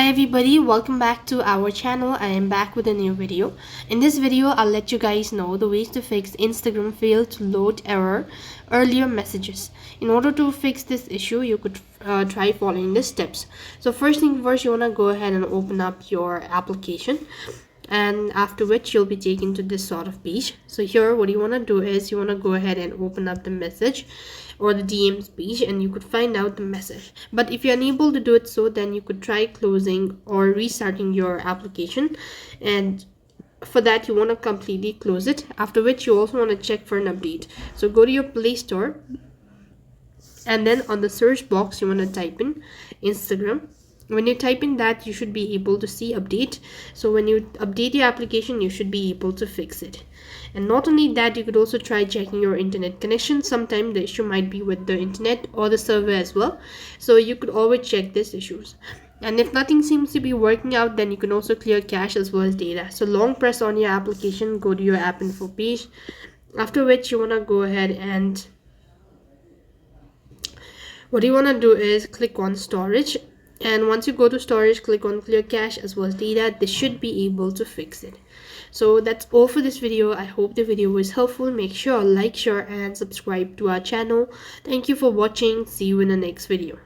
Hi everybody, welcome back to our channel. I am back with a new video. In this video, I'll let you guys know the ways to fix Instagram fail to load error earlier messages. In order to fix this issue, you could try following the steps. So first thing first, you want to go ahead and open up your application, and after which you'll be taken to this sort of page. So here what you want to do is you want to go ahead and open up the message or the DMs page, and you could find out the message. But if you're unable to do it, so then you could try closing or restarting your application, and for that you want to completely close it, after which you also want to check for an update. So go to your Play Store, and then on the search box you want to type in Instagram. When you type in that, you should be able to see update. So when you update your application, you should be able to fix it. And not only that, you could also try checking your internet connection. Sometimes the issue might be with the internet or the server as well, so you could always check these issues. And if nothing seems to be working out, then you can also clear cache as well as data. So long press on your application, go to your app info page, after which you want to go ahead and what you want to do is click on storage, and once you go to storage, click on clear cache as well as data. This should be able to fix it. So that's all for this video. I hope the video was helpful. Make sure like, share and subscribe to our channel. Thank you for watching. See you in the next video.